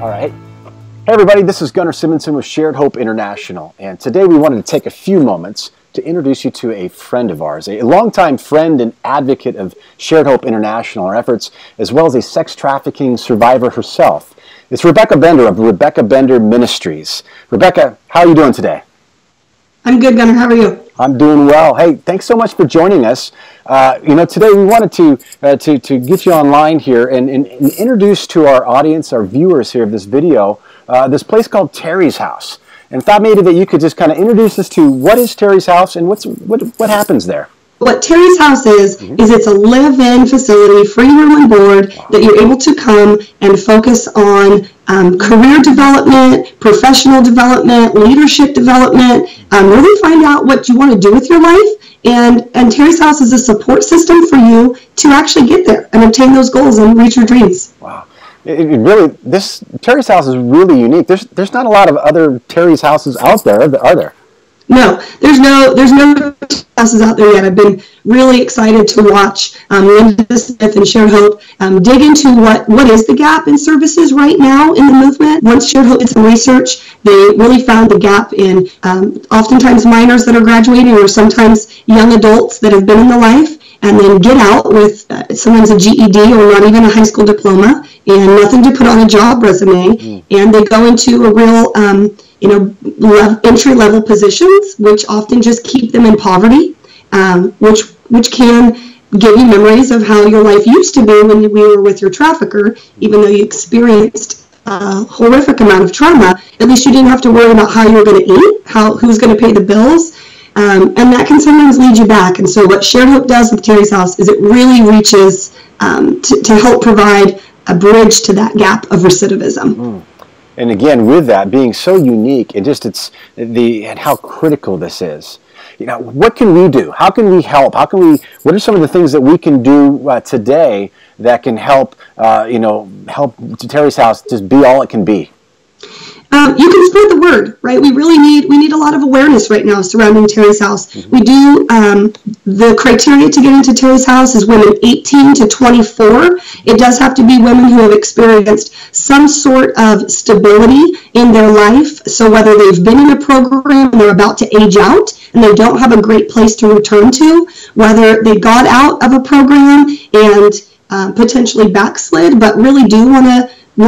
All right. Hey everybody, this is Gunnar Simonsen with Shared Hope International, and today we wanted to take a few moments to introduce you to a friend of ours, a longtime friend and advocate of Shared Hope International, our efforts, as well as a sex trafficking survivor herself. It's Rebecca Bender of Rebecca Bender Ministries. Rebecca, how are you doing today? I'm good, Gunnar. How are you? I'm doing well. Hey, thanks so much for joining us. Today we wanted to get you online here and introduce to our audience, our viewers here of this video, this place called Terry's House. And thought maybe that you could just kind of introduce us to what is Terry's House and what happens there. What Terry's House is it's a live-in facility, free room and board, that you're able to come and focus on career development, professional development, leadership development, really find out what you want to do with your life. And Terry's House is a support system for you to actually get there and obtain those goals and reach your dreams. Wow. This Terry's House is really unique. There's not a lot of other Terry's Houses out there, are there? No, there's no houses out there yet. I've been really excited to watch Linda Smith and Shared Hope dig into what is the gap in services right now in the movement. Once Shared Hope did some research, they really found the gap in oftentimes minors that are graduating, or sometimes young adults that have been in the life and then get out with sometimes a GED or not even a high school diploma and nothing to put on a job resume, and they go into a real entry-level positions, which often just keep them in poverty, which can give you memories of how your life used to be when you were with your trafficker. Even though you experienced a horrific amount of trauma, at least you didn't have to worry about how you were going to eat, who's going to pay the bills, and that can sometimes lead you back. And so what Shared Hope does with Terry's House is it really reaches to help provide a bridge to that gap of recidivism. And again, with that being so unique, and and how critical this is. What can we do? How can we help? What are some of the things that we can do today that can help, help Terry's House just be all it can be? You can spread the word, right? We need a lot of awareness right now surrounding Terry's House. We do, the criteria to get into Terry's House is women 18 to 24. It does have to be women who have experienced some sort of stability in their life. So whether they've been in a program and they're about to age out and they don't have a great place to return to, whether they got out of a program and potentially backslid, but really do want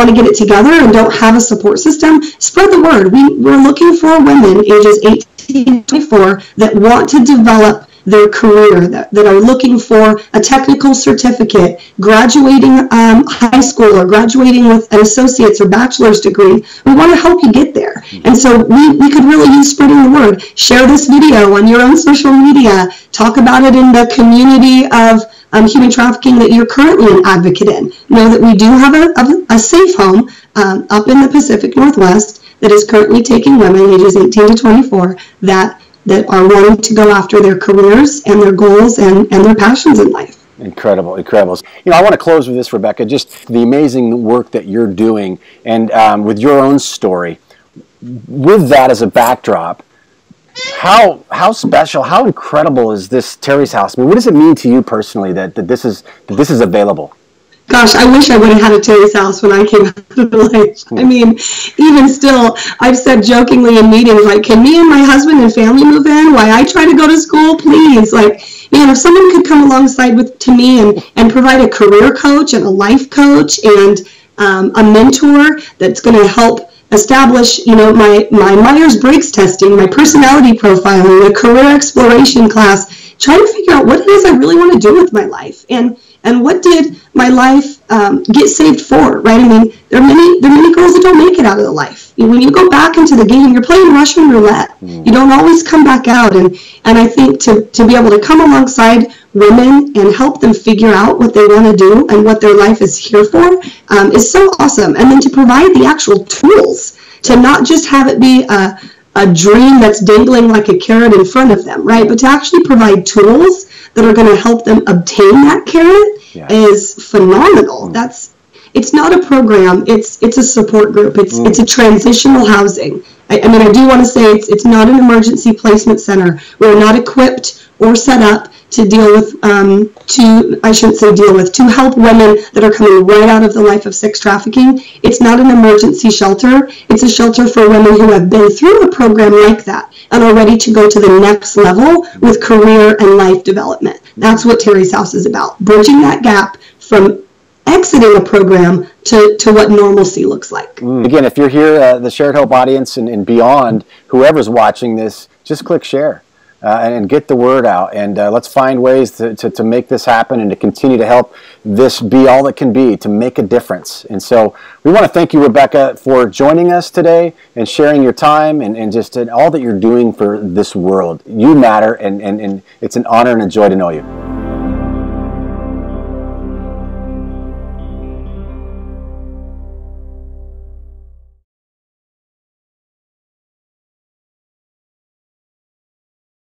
to get it together and don't have a support system, spread the word. We're looking for women ages 18 to 24 that want to develop their career, that are looking for a technical certificate, graduating high school or graduating with an associate's or bachelor's degree. We want to help you get there. And so we could really use spreading the word. Share this video on your own social media. Talk about it in the community of human trafficking that you're currently an advocate in. Know that we do have a safe home up in the Pacific Northwest that is currently taking women ages 18 to 24 that are wanting to go after their careers and their goals and their passions in life. Incredible. I want to close with this, Rebecca, just the amazing work that you're doing and with your own story. With that as a backdrop, how special, how incredible is this Terry's House? I mean, what does it mean to you personally that this is available? Gosh, I wish I would have had a Terry's House when I came out of life. I mean, even still, I've said jokingly in meetings, like, can me and my husband and family move in? Why I try to go to school, please. Like, if someone could come alongside to me and provide a career coach and a life coach and a mentor that's going to help establish, my Myers-Briggs testing, my personality profiling, a career exploration class, trying to figure out what it is I really want to do with my life and what did my life get saved for, right? I mean, there are many girls that don't make it out of the life. When you go back into the game, you're playing Russian roulette. You don't always come back out, and I think to be able to come alongside women and help them figure out what they want to do and what their life is here for is so awesome. And then to provide the actual tools to not just have it be a dream that's dangling like a carrot in front of them, right? But to actually provide tools that are going to help them obtain that carrot is phenomenal. It's not a program, it's a support group. It's a transitional housing. I mean, I do want to say it's not an emergency placement center. We're not equipped or set up to deal with, to help women that are coming right out of the life of sex trafficking. It's not an emergency shelter. It's a shelter for women who have been through a program like that and are ready to go to the next level with career and life development. That's what Terry's House is about, bridging that gap from exiting a program to what normalcy looks like. Again, if you're here, the Shared Hope audience and beyond, whoever's watching this, just click share and get the word out. And let's find ways to make this happen and to continue to help this be all it can be, to make a difference. And so we want to thank you, Rebecca, for joining us today and sharing your time and just all that you're doing for this world. You matter, and it's an honor and a joy to know you.